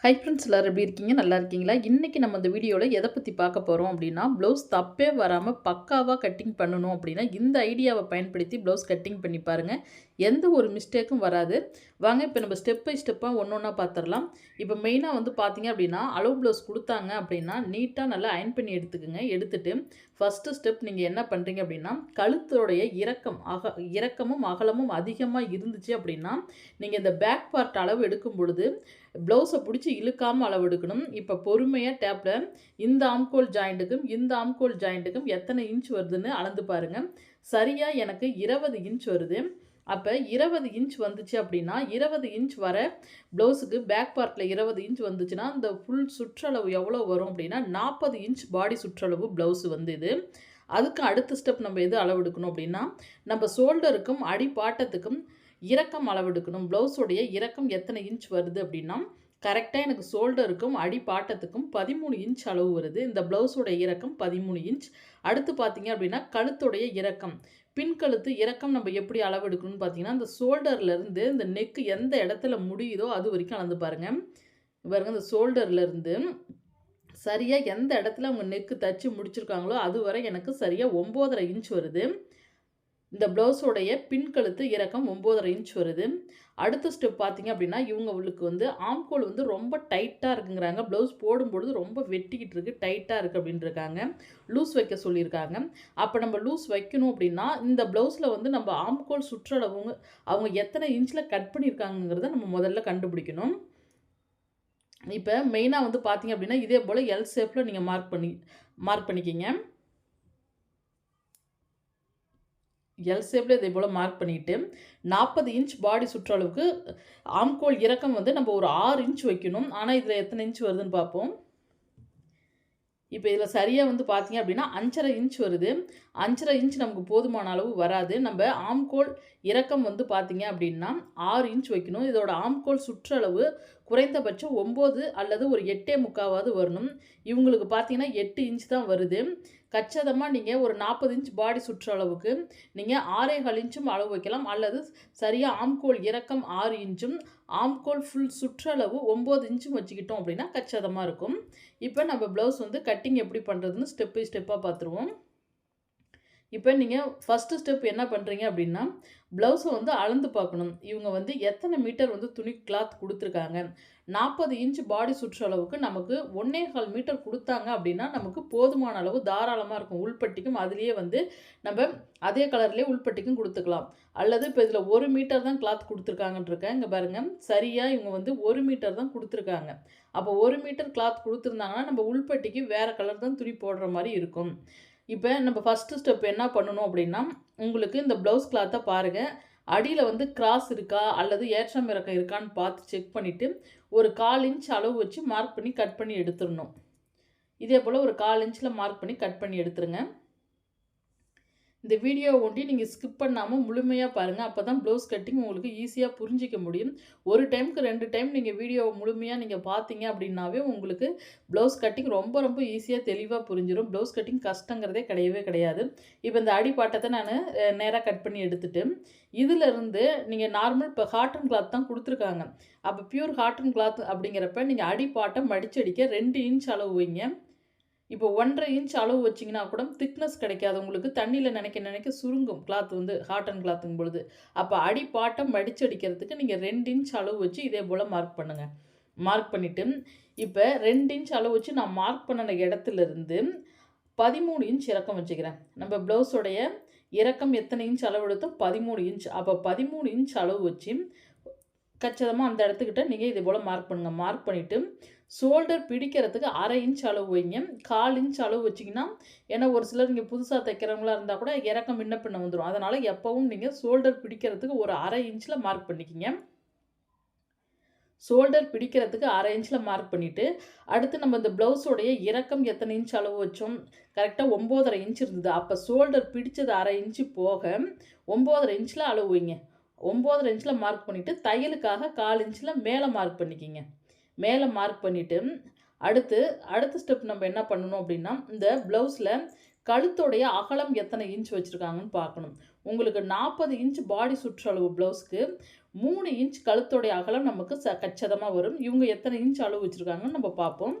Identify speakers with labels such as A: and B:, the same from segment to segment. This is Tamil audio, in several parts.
A: ஹை ஃப்ரெண்ட்ஸ் எல்லாரும் எப்படி இருக்கீங்க? நல்லா இருக்கீங்களா? இன்னைக்கு நம்ம இந்த வீடியோல எத பத்தி பார்க்க போறோம் அப்படின்னா, ப்ளவுஸ் தப்பே வராம பக்காவா கட்டிங் பண்ணணும் அப்படின்னா, இந்த ஐடியாவ பயன்படுத்தி ப்ளவுஸ் கட்டிங் பண்ணி பாருங்க. எந்த ஒரு மிஸ்டேக்கும் வராது. வாங்க இப்ப நம்ம ஸ்டெப் பை ஸ்டெப்பா ஒண்ணொண்ணா பார்த்துரலாம். இப்ப மெயினா வந்து பார்த்தீங்க அப்படின்னா, அளவு ப்ளவுஸ் குடுத்தாங்க அப்படின்னா, நீட்டா நல்லா அயர்ன் பண்ணி எடுத்துக்கங்க. எடுத்துட்டு ஃபர்ஸ்ட்டு ஸ்டெப் நீங்க என்ன பண்றீங்க அப்படின்னா, கழுத்தோடைய இறக்கமும், அகலமும் அதிகமா இருந்துச்சு அப்படின்னா, நீங்க இந்த பேக் பார்ட் அளவு எடுக்கும் பொழுது ப்ளவுஸை பிடிச்சி இழுக்காமல் அளவு எடுக்கணும். இப்போ பொறுமையாக டேப்பில் இந்த ஆம்கோல் ஜாயிண்ட்டுக்கும் இந்த ஆம்கோல் ஜாயிண்ட்டுக்கும் எத்தனை இன்ச் வருதுன்னு அளந்து பாருங்கள். சரியாக எனக்கு 20 இன்ச் வருது. அப்போ 20 இன்ச் வந்துச்சு அப்படின்னா 20 இன்ச் வர ப்ளவுஸுக்கு பேக் பார்ட்டில் 20 இன்ச் வந்துச்சுன்னா இந்த ஃபுல் சுற்றளவு எவ்வளோ வரும் அப்படின்னா 40 இன்ச் பாடி சுற்றளவு ப்ளவுஸ் வந்து இது. அதுக்கு அடுத்த ஸ்டெப் நம்ம எது அளவு எடுக்கணும் அப்படின்னா நம்ம ஷோல்டருக்கும் அடிப்பாட்டத்துக்கும் இறக்கம் அளவெடுக்கணும். ப்ளவுஸோடைய இறக்கம் எத்தனை இன்ச் வருது அப்படின்னா கரெக்டாக எனக்கு ஷோல்டருக்கும் அடிப்பாட்டத்துக்கும் 13 இன்ச் அளவு வருது. இந்த ப்ளவுஸோடைய இறக்கம் 13 இன்ச். அடுத்து பார்த்தீங்க அப்படின்னா கழுத்துடைய இறக்கம், பின் கழுத்து இறக்கம் நம்ம எப்படி அளவெடுக்கணும்னு பார்த்தீங்கன்னா இந்த ஷோல்டர்லேருந்து இந்த நெக்கு எந்த இடத்துல முடியுதோ அது வரைக்கும் அளந்து பாருங்கள். பாருங்கள் இந்த ஷோல்டர்லேருந்து சரியாக எந்த இடத்துல அவங்க நெக்கு தச்சு முடிச்சிருக்காங்களோ அது வரை எனக்கு சரியாக 9.5 இன்ச் வருது. இந்த ப்ளவுஸோடைய பின் கழுத்து இறக்கம் 9.5 இன்ச் வருது. அடுத்த ஸ்டெப் பார்த்தீங்க அப்படின்னா இவங்களுக்கு வந்து ஆம்கோல் வந்து ரொம்ப டைட்டாக இருக்குங்கிறாங்க. ப்ளவுஸ் போடும்பொழுது ரொம்ப வெட்டிக்கிட்டு இருக்குது, டைட்டாக இருக்குது அப்படின்ட்டுருக்காங்க. லூஸ் வைக்க சொல்லியிருக்காங்க. அப்போ நம்ம லூஸ் வைக்கணும் அப்படின்னா இந்த ப்ளவுஸில் வந்து நம்ம ஆம்கோல் சுற்றளவுங்க அவங்க எத்தனை இன்ச்சில் கட் பண்ணியிருக்காங்கங்கிறத நம்ம முதல்ல கண்டுபிடிக்கணும். இப்போ மெயினாக வந்து பார்த்தீங்க அப்படின்னா இதே போல் எல் ஷேப்பில் நீங்கள் மார்க் பண்ணிக்கிங்க. எல் ஷேப்பில் இதே போல் மார்க் பண்ணிவிட்டு 40 இன்ச் பாடி சுற்றளவுக்கு ஆம்கோல் இறக்கம் வந்து நம்ம ஒரு 6 இன்ச் வைக்கணும். ஆனால் இதில் எத்தனை இன்ச் வருதுன்னு பார்ப்போம். இப்போ இதில் சரியாக வந்து பார்த்தீங்க அப்படின்னா 5.5 இன்ச் வருது. 5.5 இன்ச் நமக்கு போதுமான அளவு வராது. நம்ம ஆம்கோல் இறக்கம் வந்து பார்த்தீங்க அப்படின்னா 6 இன்ச் வைக்கணும். இதோட ஆம்கோல் சுற்றளவு குறைந்தபட்சம் 9 அல்லது ஒரு 8.25 வரணும். இவங்களுக்கு பார்த்தீங்கன்னா 8 இன்ச் தான் வருது. கச்சிதமாக நீங்கள் ஒரு 40 இன்ச் பாடி சுற்றளவுக்கு நீங்கள் 6.25 இன்ச்சும் அளவு வைக்கலாம். அல்லது சரியாக ஆம்கோல் இறக்கம் 6 இன்ச்சும் ஆம்கோல் ஃபுல் சுற்றளவு 9 இன்ச்சும் வச்சுக்கிட்டோம் அப்படின்னா கச்சிதமாக இருக்கும். இப்போ நம்ம ப்ளவுஸ் வந்து கட்டிங் எப்படி பண்ணுறதுன்னு ஸ்டெப் பை ஸ்டெப்பாக பார்த்துருவோம். இப்போ நீங்கள் ஃபஸ்ட்டு ஸ்டெப் என்ன பண்ணுறீங்க அப்படின்னா ப்ளவுஸை வந்து அளந்து பார்க்கணும். இவங்க வந்து எத்தனை மீட்டர் வந்து துணி கிளாத் கொடுத்துருக்காங்க. 40 இன்ச் பாடி சுற்றளவுக்கு நமக்கு 1.25 மீட்டர் கொடுத்தாங்க அப்படின்னா நமக்கு போதுமான அளவு தாராளமாக இருக்கும். உள்பட்டிக்கும் அதுலேயே வந்து நம்ம அதே கலர்லேயே உள்பட்டிக்கும் கொடுத்துக்கலாம். அல்லது இப்போ இதில் 1 மீட்டர் தான் கிளாத் கொடுத்துருக்காங்கன்ட்ருக்கேன். இங்கே பாருங்கள் சரியாக இவங்க வந்து 1 மீட்டர் தான் கொடுத்துருக்காங்க. அப்போ 1 மீட்டர் கிளாத் கொடுத்துருந்தாங்கன்னா நம்ம உள்பட்டிக்கு வேறு கலர் தான் துணி போடுற மாதிரி இருக்கும். இப்போ நம்ம ஃபஸ்ட்டு ஸ்டெப் என்ன பண்ணணும் அப்படின்னா உங்களுக்கு இந்த ப்ளவுஸ் கிளாத்தை பாருங்கள். அடியில் வந்து கிராஸ் இருக்கா அல்லது ஏற்றம் இறக்கம் இருக்கான்னு பார்த்து செக் பண்ணிவிட்டு ஒரு 1/4 இன்ச் அளவு வச்சு மார்க் பண்ணி கட் பண்ணி எடுத்துடணும். இதே போல் ஒரு 1/4 இன்ச்சில் மார்க் பண்ணி கட் பண்ணி எடுத்துருங்க. இந்த வீடியோவை ஒண்டி நீங்கள் ஸ்கிப் பண்ணாமல் முழுமையாக பாருங்கள். அப்போ தான் ப்ளவுஸ் கட்டிங் உங்களுக்கு ஈஸியாக புரிஞ்சிக்க முடியும். ஒரு டைமுக்கு 2 டைம் நீங்கள் வீடியோவை முழுமையாக நீங்கள் பார்த்தீங்க அப்படின்னாவே உங்களுக்கு ப்ளவுஸ் கட்டிங் ரொம்ப ரொம்ப ஈஸியாக தெளிவாக புரிஞ்சிடும். ப்ளவுஸ் கட்டிங் கஷ்டங்கிறதே கிடையவே கிடையாது. இப்போ இந்த அடிப்பாட்டத்தை நான் நேராக கட் பண்ணி எடுத்துட்டு இதிலிருந்து நீங்கள் நார்மல் இப்போ காட்டன் கிளாத் தான் கொடுத்துருக்காங்க. அப்போ பியூர் காட்டன் கிளாத் அப்படிங்கிறப்ப நீங்கள் அடிப்பாட்டம் மடிச்சடிக்க 2 இன்ச் அளவு வைங்க. இப்போ 1.5 இன்ச் அளவு வச்சிங்கன்னா கூட திக்னஸ் கிடைக்காது உங்களுக்கு. தண்ணியில் நினைக்க சுருங்கும் கிளாத் வந்து காட்டன் கிளாத்துங்கும் பொழுது. அப்போ அடிப்பாட்டம் மடிச்சடிக்கிறதுக்கு நீங்கள் 2 இன்ச் அளவு வச்சு இதே போல் மார்க் பண்ணுங்கள். மார்க் பண்ணிவிட்டு இப்போ 2 இன்ச் அளவு வச்சு நான் மார்க் பண்ணின இடத்துலேருந்து 13 இன்ச் இறக்கம் வச்சுக்கிறேன். நம்ம ப்ளவுஸோடைய இறக்கம் எத்தனை இன்ச் அளவு எடுத்தோம்? 13 இன்ச். அப்போ 13 இன்ச் அளவு வச்சு கச்சிதமாக அந்த இடத்துக்கிட்ட நீங்கள் இதே போல் மார்க் பண்ணுங்கள். மார்க் பண்ணிவிட்டு ஷோல்டர் பிடிக்கிறதுக்கு 1/2 இன்ச் அளவு வைங்க. 1/4 இன்ச் அளவு வச்சிங்கன்னா ஏன்னா ஒரு சிலர் நீங்கள் புதுசாக தைக்கிறவங்களா இருந்தால் கூட இறக்கம் முன்ன பின்ன வந்துடும். அதனால் எப்போவும் நீங்கள் ஷோல்டர் பிடிக்கிறதுக்கு ஒரு 1/2 இன்ச்சில் மார்க் பண்ணிக்கிங்க. ஷோல்டர் பிடிக்கிறதுக்கு 1/2 இன்ச்சில் மார்க் பண்ணிவிட்டு அடுத்து நம்ம இந்த ப்ளவுஸோடைய இறக்கம் எத்தனை இன்ச் அளவு வச்சோம்? கரெக்டாக 9.5 இன்ச் இருந்தது. அப்போ ஷோல்டர் பிடிச்சது 1/2 இன்ச்சு போக 9.5 இன்ச்சில் அளவு வைங்க. 9.5 இன்ச்சில் மார்க் பண்ணிவிட்டு தையலுக்காக 1/4 இன்ச்சில் மேலே மார்க் பண்ணிக்கிங்க. மேலே மார்க் பண்ணிவிட்டு அடுத்த ஸ்டெப் நம்ம என்ன பண்ணணும் அப்படின்னா இந்த ப்ளவுஸில் கழுத்தோடைய அகலம் எத்தனை இன்ச் வச்சுருக்காங்கன்னு பார்க்கணும். உங்களுக்கு 40 இன்ச் பாடி சுற்றளவு ப்ளவுஸ்க்கு 3 இன்ச் கழுத்தோடைய அகலம் நமக்கு கச்சிதமா வரும். இவங்க எத்தனை இன்ச் அளவு வச்சுருக்காங்கன்னு நம்ம பார்ப்போம்.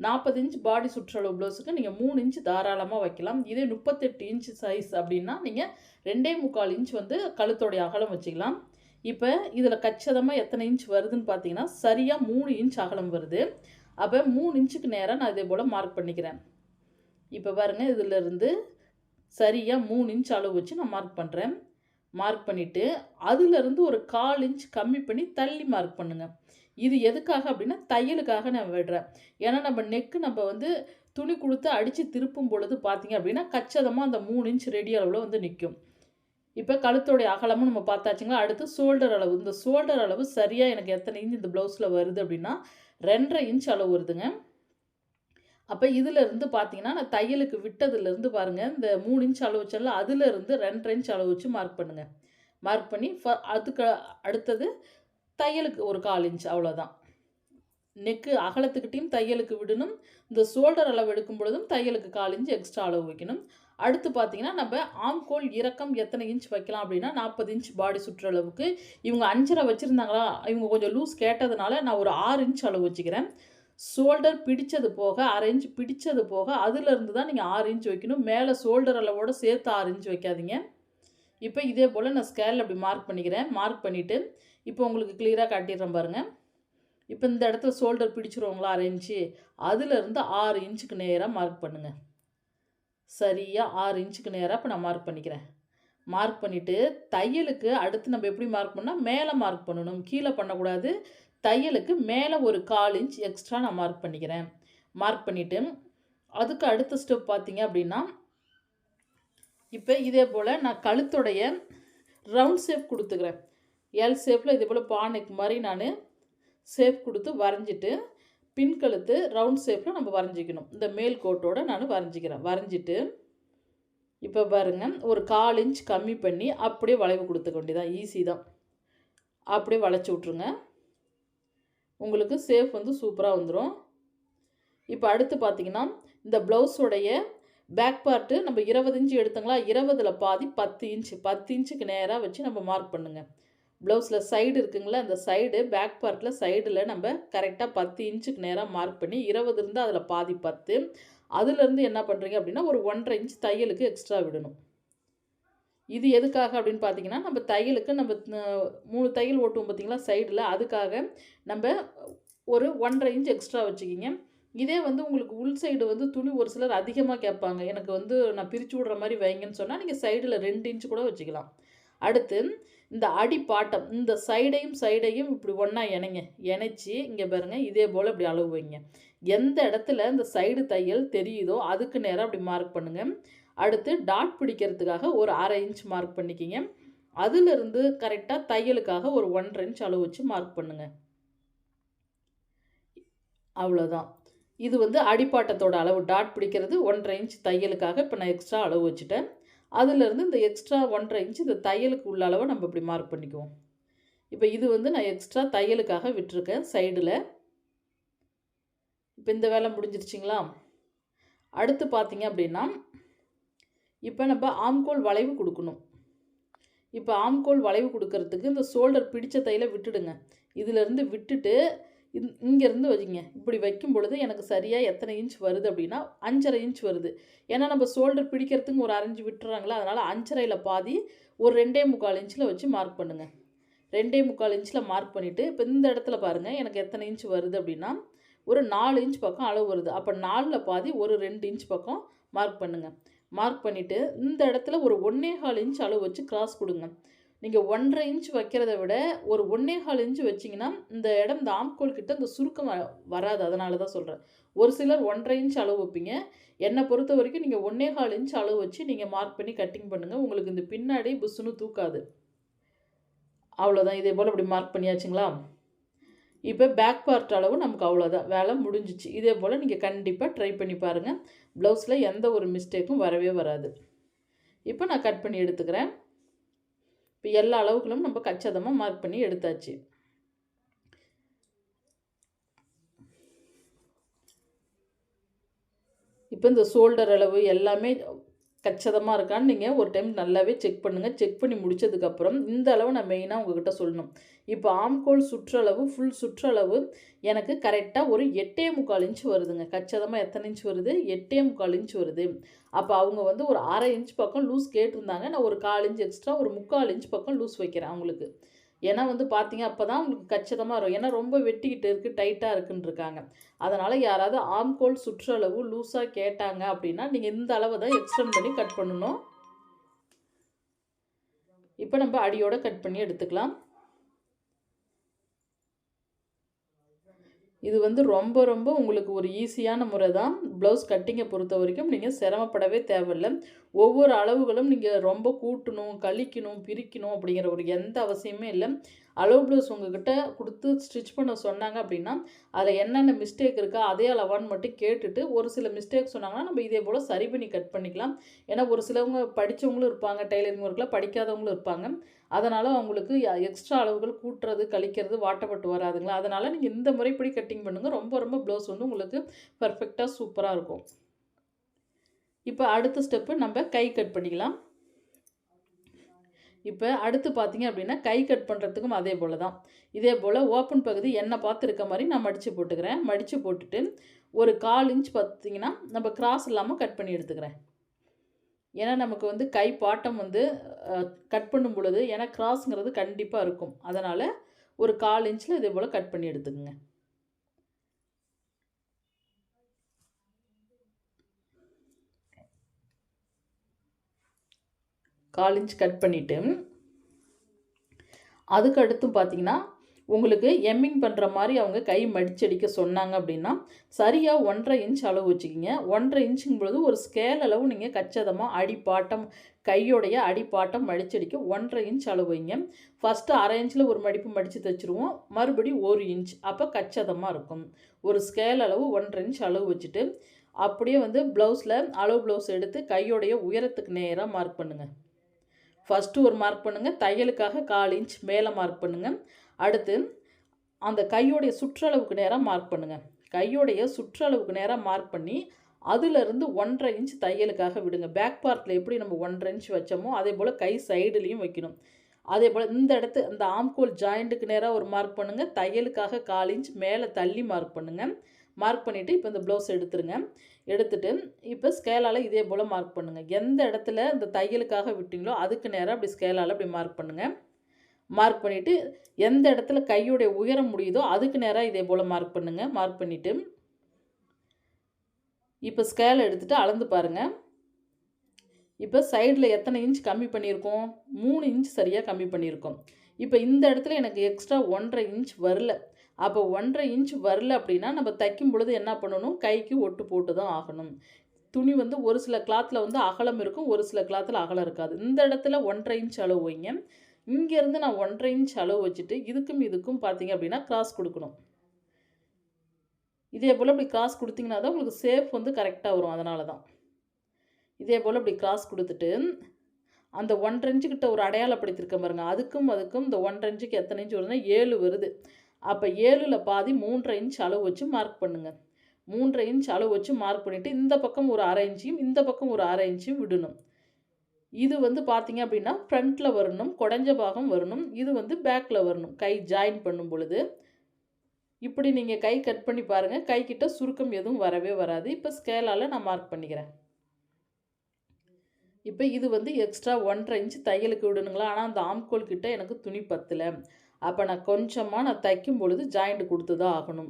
A: 40 இன்ச் பாடி சுற்றளவு ப்ளவுஸுக்கு நீங்கள் 3 இன்ச் தாராளமாக வைக்கலாம். இதே 38 இன்ச் சைஸ் அப்படின்னா நீங்கள் 2.25 இன்ச் வந்து கழுத்தோடைய அகலம் வச்சுக்கலாம். இப்போ இதில் கச்சிதமாக எத்தனை இன்ச் வருதுன்னு பார்த்தீங்கன்னா சரியாக 3 இன்ச் அகலம் வருது. அப்போ 3 இன்ச்சுக்கு நேராக நான் இதே போல் மார்க் பண்ணிக்கிறேன். இப்போ பாருங்கள், இதிலிருந்து சரியாக 3 இன்ச் அளவு வச்சு நான் மார்க் பண்ணுறேன். மார்க் பண்ணிவிட்டு அதிலிருந்து ஒரு 1/4 இன்ச் கம்மி பண்ணி தள்ளி மார்க் பண்ணுங்கள். இது எதுக்காக அப்படின்னா தையலுக்காக நான் விடுறேன். ஏன்னா நம்ம வந்து துணி கொடுத்து அடித்து திருப்பும் பொழுது பார்த்தீங்க அப்படின்னா கச்சிதமாக அந்த 3 இன்ச் ரெடி அளவில் வந்து நிற்கும். இப்போ கழுத்தோடைய அகலமும் நம்ம பார்த்தாச்சுங்களா. அடுத்து ஷோல்டர் அளவு. இந்த ஷோல்டர் அளவு சரியாக எனக்கு எத்தனை இன்ச் இந்த ப்ளவுஸில் வருது அப்படின்னா 2.5 இன்ச் அளவு வருதுங்க. அப்போ இதிலிருந்து பார்த்தீங்கன்னா நான் தையலுக்கு விட்டதுலேருந்து பாருங்கள், இந்த 3 இன்ச் அளவு வச்சால அதிலிருந்து 2.5 இன்ச் அளவு வச்சு மார்க் பண்ணுங்கள். மார்க் பண்ணி அதுக்கு அடுத்தது தையலுக்கு ஒரு 1/4 இன்ச், அவ்வளோதான். நெக்கு அகலத்துக்கிட்டையும் தையலுக்கு விடணும். இந்த ஷோல்டர் அளவு எடுக்கும் பொழுதும் தையலுக்கு 1/4 இன்ச் எக்ஸ்ட்ரா அளவு வைக்கணும். அடுத்து பார்த்தீங்கன்னா நம்ம ஆம்கோல் இறக்கம் எத்தனை இன்ச் வைக்கலாம் அப்படின்னா 40 இன்ச் பாடி சுற்றளவுக்கு. இவங்க 5.5 வச்சுருந்தாங்களா, இவங்க கொஞ்சம் லூஸ் கேட்டதுனால நான் ஒரு 6 இன்ச் அளவு வச்சுக்கிறேன். ஷோல்டர் பிடிச்சது போக 1/2 இன்ச் பிடிச்சது போக அதிலிருந்து தான் நீங்கள் 6 இன்ச் வைக்கணும். மேலே ஷோல்டர் அளவோடு சேர்த்து 6 இன்ச் வைக்காதீங்க. இப்போ இதே போல் நான் ஸ்கேலில் அப்படி மார்க் பண்ணிக்கிறேன். மார்க் பண்ணிவிட்டு இப்போ உங்களுக்கு கிளியராக காட்டிடுறேன் பாருங்கள். இப்போ இந்த இடத்துல ஷோல்டர் பிடிச்சிருவோங்களா 1/2 இன்ச்சு, அதிலிருந்து 6 இன்ச்சுக்கு நேராக மார்க் பண்ணுங்கள். சரியாக 6 இன்ச்சுக்கு நேராக இப்போ நான் மார்க் பண்ணிக்கிறேன். மார்க் பண்ணிவிட்டு தையலுக்கு அடுத்து நம்ம எப்படி மார்க் பண்ணால் மேலே மார்க் பண்ணணும், கீழே பண்ணக்கூடாது. தையலுக்கு மேலே ஒரு 1/4 இன்ச் எக்ஸ்ட்ரா நான் மார்க் பண்ணிக்கிறேன். மார்க் பண்ணிவிட்டு அதுக்கு அடுத்த ஸ்டெப் பார்த்தீங்க அப்படின்னா இப்போ இதே போல் நான் கழுத்துடைய ரவுண்ட் ஷேப் கொடுத்துக்கிறேன். எல் ஷேப்பில் இதே போல் பானைக்கு மாதிரி நான் ஷேப் கொடுத்து வரைஞ்சிட்டு பின் கழுத்து ரவுண்ட் ஷேப்பில் நம்ம வரைஞ்சிக்கணும். இந்த மேல் கோட்டோடு நான் வரைஞ்சிக்கிறேன். வரைஞ்சிட்டு இப்போ பாருங்கள், ஒரு 1/4 இன்ச் கம்மி பண்ணி அப்படியே வளைவு கொடுத்துக்க வேண்டியதான். ஈஸி தான். அப்படியே வளைச்சி விட்ருங்க. உங்களுக்கு ஷேப் வந்து சூப்பராக வந்துடும். இப்போ அடுத்து பார்த்திங்கன்னா இந்த ப்ளவுஸோடைய பேக் பார்ட்டு நம்ம 20 இன்ச்சு எடுத்தங்களா, 20ல் பாதி 10 இன்ச்சு, 10 இன்ச்சுக்கு நேராக வச்சு நம்ம மார்க் பண்ணுங்கள். ப்ளவுஸில் சைடு இருக்குங்களா, அந்த சைடு பேக் பார்ட்டில் சைடில் நம்ம கரெக்டாக 10 இன்ச்சுக்கு நேராக மார்க் பண்ணி 20 இருந்தால் அதில் பாதி 10, அதுலேருந்து என்ன பண்ணுறீங்க அப்படின்னா ஒரு 1.5 இன்ச் தையலுக்கு எக்ஸ்ட்ரா விடணும். இது எதுக்காக அப்படின்னு பார்த்தீங்கன்னா நம்ம தையலுக்கு நம்ம 3 தையல் ஓட்டுவோம் பார்த்தீங்களா சைடில், அதுக்காக நம்ம ஒரு 1.5 இன்ச் எக்ஸ்ட்ரா வச்சுக்கிங்க. இதே வந்து உங்களுக்கு உள் சைடு வந்து துணி ஒரு சிலர் அதிகமாக கேட்பாங்க, எனக்கு வந்து நான் பிரித்து விடுற மாதிரி வைங்கன்னு சொன்னால் நீங்கள் சைடில் 2 இன்ச் கூட வச்சுக்கலாம். அடுத்து இந்த அடிப்பாட்டம் இந்த சைடையும் இப்படி ஒன்றா இணைச்சி இங்கே பாருங்கள், இதே போல் இப்படி அளவு வைங்க. எந்த இடத்துல இந்த சைடு தையல் தெரியுதோ அதுக்கு நேராக அப்படி மார்க் பண்ணுங்கள். அடுத்து டாட் பிடிக்கிறதுக்காக ஒரு 1/2 இன்ச் மார்க் பண்ணிக்கிங்க. அதிலிருந்து கரெக்டாக தையலுக்காக ஒரு 1.5 இன்ச் அளவு வச்சு மார்க் பண்ணுங்கள். அவ்வளோதான். இது வந்து அடிப்பாட்டத்தோட அளவு. டாட் பிடிக்கிறது 1.5 இன்ச் தையலுக்காக இப்போ நான் எக்ஸ்ட்ரா அளவு வச்சுட்டேன். அதிலிருந்து இந்த எக்ஸ்ட்ரா 1.5 இன்ச் இந்த தையலுக்கு உள்ள அளவை நம்ம இப்படி மார்க் பண்ணிக்குவோம். இப்போ இது வந்து நான் எக்ஸ்ட்ரா தையலுக்காக விட்டுருக்கேன் சைடில். இப்போ இந்த வேலை முடிஞ்சிருச்சிங்களா. அடுத்து பார்த்தீங்க அப்படின்னா இப்போ நம்ம ஆம்கோல் வளைவு கொடுக்கணும். இப்போ ஆம்கோல் வளைவு கொடுக்கறதுக்கு இந்த ஷோல்டர் பிடிச்ச தையலை விட்டுடுங்க. இதிலேருந்து விட்டுட்டு இங்கேருந்து வைங்க. இப்படி வைக்கும் பொழுது எனக்கு சரியாக எத்தனை இன்ச் வருது அப்படின்னா 5.5 இன்ச் வருது. ஏன்னா நம்ம ஷோல்டர் பிடிக்கிறதுக்கு ஒரு 1/2 இன்ச் விட்டுறாங்களா, அதனால் 5.5ல் பாதி ஒரு 2.25 இன்ச்சில் வச்சு மார்க் பண்ணுங்கள். 2.25 இன்ச்சில் மார்க் பண்ணிவிட்டு இப்போ இந்த இடத்துல பாருங்கள் எனக்கு எத்தனை இன்ச் வருது அப்படின்னா ஒரு 4 இன்ச் பக்கம் அளவு வருது. அப்போ 4ல் பாதி ஒரு 2 இன்ச் பக்கம் மார்க் பண்ணுங்கள். மார்க் பண்ணிவிட்டு இந்த இடத்துல ஒரு 1.25 இன்ச் அளவு வச்சு கிராஸ் கொடுங்க. நீங்கள் 1.5 இன்ச் வைக்கிறத விட ஒரு 1.25 இன்ச் வச்சிங்கன்னா இந்த இடம் இந்த ஆம்கோல் கிட்ட இந்த சுருக்கம் வராது. அதனால தான் சொல்கிறேன். ஒரு சிலர் 1.5 இன்ச் அளவு வைப்பீங்க. என்னை பொறுத்த வரைக்கும் நீங்கள் 1.25 இன்ச் அளவு வச்சு நீங்கள் மார்க் பண்ணி கட்டிங் பண்ணுங்கள். உங்களுக்கு இந்த பின்னாடி புஷ்ஷுன்னு தூக்காது. அவ்வளோதான். இதே போல் அப்படி மார்க் பண்ணியாச்சுங்களா. இப்போ பேக் பார்ட் அளவு நமக்கு அவ்வளோதான், வேலை முடிஞ்சிச்சு. இதே போல் நீங்கள் கண்டிப்பாக ட்ரை பண்ணி பாருங்கள். ப்ளவுஸில் எந்த ஒரு மிஸ்டேக்கும் வரவே வராது. இப்போ நான் கட் பண்ணி எடுத்துக்கிறேன். இப்போ எல்லா அளவுகளும் நம்ம கச்சிதமாக மார்க் பண்ணி எடுத்தாச்சு. இப்போ இந்த ஷோல்டர் அளவு எல்லாமே கச்சிதமாக இருக்கான்னு நீங்கள் ஒரு டைம் நல்லாவே செக் பண்ணுங்கள். செக் பண்ணி முடித்ததுக்கப்புறம் இந்த அளவு நான் மெயினாக உங்கள்கிட்ட சொல்லணும். இப்போ ஆம்கோல் சுற்றளவு ஃபுல் சுற்றளவு எனக்கு கரெக்டாக ஒரு 8.25 இன்ச் வருதுங்க. கச்சிதமாக எத்தனை இன்ச் வருது? 8.25 இன்ச் வருது. அப்போ அவங்க வந்து ஒரு 1/2 இன்ச் பக்கம் லூஸ் கேட்டிருந்தாங்க. நான் ஒரு 1/4 இன்ச் எக்ஸ்ட்ரா ஒரு 3/4 இன்ச் பக்கம் லூஸ் வைக்கிறேன் அவங்களுக்கு. ஏன்னா வந்து பார்த்தீங்க அப்போ தான் உங்களுக்கு கச்சிதமாக வரும். ஏன்னா ரொம்ப வெட்டிக்கிட்டு இருக்குது, டைட்டாக இருக்குன்னு இருக்காங்க. அதனால் யாராவது ஆம்கோல் சுற்றளவு லூஸாக கேட்டாங்க அப்படின்னா நீங்கள் இந்த அளவை தான் எக்ஸ்டெண்ட் பண்ணி கட் பண்ணணும். இப்போ நம்ம அடியோட கட் பண்ணி எடுத்துக்கலாம். இது வந்து ரொம்ப ரொம்ப உங்களுக்கு ஒரு ஈஸியான முறை தான். ப்ளவுஸ் கட்டிங்கை பொறுத்த வரைக்கும் நீங்கள் சிரமப்படவே தேவையில்லை. ஒவ்வொரு அளவுகளும் நீங்கள் ரொம்ப கூட்டணும், கழிக்கணும், பிரிக்கணும் அப்படிங்கிற ஒரு எந்த அவசியமே இல்லை. அளவு ப்ளவுஸ் உங்கள்கிட்ட கொடுத்து ஸ்டிச் பண்ண சொன்னாங்க அப்படின்னா அதில் என்னென்ன மிஸ்டேக் இருக்கோ அதே அளவான்னு மட்டும் கேட்டுட்டு ஒரு சில மிஸ்டேக் சொன்னாங்கன்னா நம்ம இதே போல் சரி பண்ணி கட் பண்ணிக்கலாம். ஏன்னா ஒரு சிலவங்க படித்தவங்களும் இருப்பாங்க, டைலரிங் ஒர்க்கில் படிக்காதவங்களும் இருப்பாங்க. அதனால் அவங்களுக்கு எக்ஸ்ட்ரா அளவுகள் கூட்டுறது, கழிக்கிறது வாட்டப்பட்டு வராதுங்களா. அதனால் நீங்கள் இந்த முறைப்படி கட்டிங் பண்ணுங்கள். ரொம்ப ரொம்ப ப்ளவுஸ் வந்து உங்களுக்கு பர்ஃபெக்டாக சூப்பராக இருக்கும். இப்போ அடுத்த ஸ்டெப்பு நம்ம கை கட் பண்ணிக்கலாம். இப்போ அடுத்து பார்த்தீங்க அப்படின்னா கை கட் பண்ணுறதுக்கும் அதே போல் தான். இதே போல் ஓப்பன் பகுதி எண்ணெய் பார்த்து இருக்க மாதிரி நான் மடித்து போட்டுக்கிறேன். மடித்து போட்டுட்டு ஒரு 1/4 இன்ச் பார்த்திங்கன்னா நம்ம கிராஸ் இல்லாமல் கட் பண்ணி எடுத்துக்கிறேன். ஏன்னா நமக்கு வந்து கை பாட்டம் வந்து கட் பண்ணும் பொழுது ஏன்னா கிராஸுங்கிறது கண்டிப்பாக இருக்கும். அதனால் ஒரு 1/4 இன்ச்சில் இதே போல் கட் பண்ணி எடுத்துக்கோங்க. கால் இன்ச் கட் பண்ணிவிட்டு அதுக்கு அடுத்து பார்த்தீங்கன்னா உங்களுக்கு எம்மிங் பண்ணுற மாதிரி அவங்க கை மடிச்சடிக்க சொன்னாங்க அப்படின்னா சரியாக 1.5 இன்ச் அளவு வச்சுக்கிங்க. 1.5 இன்ச்சுங்கும் பொழுது ஒரு ஸ்கேல் அளவு நீங்கள் கச்சிதமாக அடிப்பாட்டம் கையோடைய அடிப்பாட்டம் மடிச்சடிக்க 1.5 இன்ச் அளவு வைங்க. ஃபஸ்ட்டு 1/2 இன்ச்சில் ஒரு மடிப்பு மடித்து தைச்சிருவோம். மறுபடியும் 1 இன்ச் அப்போ கச்சிதமாக இருக்கும். ஒரு ஸ்கேல் அளவு 1.5 இன்ச் அளவு வச்சுட்டு அப்படியே வந்து ப்ளவுஸில் அளவு ப்ளவுஸ் எடுத்து கையோடைய உயரத்துக்கு நேராக மார்க் பண்ணுங்கள். ஃபஸ்ட்டு ஒரு மார்க் பண்ணுங்கள். தையலுக்காக 1/4 இன்ச் மேலே மார்க் பண்ணுங்கள். அடுத்து அந்த கையோடைய சுற்றளவுக்கு நேராக மார்க் பண்ணுங்கள். கையோடைய சுற்றளவுக்கு நேராக மார்க் பண்ணி அதிலிருந்து 1.5 இன்ச் தையலுக்காக விடுங்க. பேக் பார்ட்டில் எப்படி நம்ம 1.5 இன்ச் வச்சோமோ அதே போல் கை சைடுலேயும் வைக்கணும். அதே போல் இந்த இடத்து இந்த ஆம்கோல் ஜாயிண்ட்டுக்கு நேராக ஒரு மார்க் பண்ணுங்கள். தையலுக்காக 1/4 இன்ச் மேலே தள்ளி மார்க் பண்ணுங்கள். மார்க் பண்ணிவிட்டு இப்போ இந்த ப்ளவுஸ் எடுத்துருங்க. எடுத்துகிட்டு இப்போ ஸ்கேலால் இதே போல் மார்க் பண்ணுங்கள். எந்த இடத்துல இந்த தையலுக்காக விட்டிங்களோ அதுக்கு நேராக அப்படி ஸ்கேலால் அப்படி மார்க் பண்ணுங்கள். மார்க் பண்ணிவிட்டு எந்த இடத்துல கையுடைய உயரம் முடியுதோ அதுக்கு நேராக இதே போல் மார்க் பண்ணுங்கள். மார்க் பண்ணிவிட்டு இப்போ ஸ்கேலை எடுத்துகிட்டு அளந்து பாருங்கள். இப்போ சைடில் எத்தனை இன்ச் கம்மி பண்ணியிருக்கோம்? 3 இன்ச் சரியாக கம்மி பண்ணியிருக்கோம். இப்போ இந்த இடத்துல எனக்கு எக்ஸ்ட்ரா 1.5 இன்ச் வரல. அப்போ 1.5 இன்ச் வரல அப்படின்னா நம்ம தைக்கும் பொழுது என்ன பண்ணணும்? கைக்கு ஒட்டு போட்டு தான் ஆகணும். துணி வந்து ஒரு சில கிளாத்தில் வந்து அகலம் இருக்கும், ஒரு சில கிளாத்தில் அகலம் இருக்காது. இந்த இடத்துல 1.5 இன்ச் அளவு வைங்க. இங்கேருந்து நான் 1.5 இன்ச் அளவு வச்சுட்டு இதுக்கும் இதுக்கும் பார்த்தீங்க அப்படின்னா கிராஸ் கொடுக்கணும். இதே போல் இப்படி கிராஸ் கொடுத்தீங்கன்னா தான் உங்களுக்கு ஷேப் வந்து கரெக்டாக வரும். அதனால தான் இதே போல் இப்படி கிராஸ் கொடுத்துட்டு அந்த 1.5 இன்ச்சுக்கிட்ட ஒரு அடையாளப்படுத்தியிருக்கேன் பாருங்கள். அதுக்கும் இந்த 1.5 இன்ச்சுக்கு எத்தனை இன்ச் வருதுன்னா 7 வருது. அப்போ 7ல் பாதி 3.5 இன்ச் அளவு வச்சு மார்க் பண்ணுங்கள். 3.5 இன்ச் அளவு வச்சு மார்க் பண்ணிவிட்டு இந்த பக்கம் ஒரு 1/2 இன்ச்சையும் இந்த பக்கம் ஒரு 1/2 இன்ச்சையும் விடணும். இது வந்து பார்த்தீங்க அப்படின்னா ஃப்ரண்ட்டில் வரணும், குடஞ்ச பாகம் வரணும். இது வந்து பேக்கில் வரணும். கை ஜாயின் பண்ணும் பொழுது இப்படி நீங்கள் கை கட் பண்ணி பாருங்கள். கைக்கிட்ட சுருக்கம் எதுவும் வரவே வராது. இப்போ ஸ்கேலால் நான் மார்க் பண்ணிக்கிறேன். இப்போ இது வந்து எக்ஸ்ட்ரா 1.5 இன்ச் தையலுக்கு விடணுங்களா. ஆனால் அந்த ஆம்கோல் கிட்ட எனக்கு துணி பத்தலை. அப்போ நான் கொஞ்சமாக தைக்கும் பொழுது ஜாயிண்ட் கொடுத்து தான் ஆகணும்.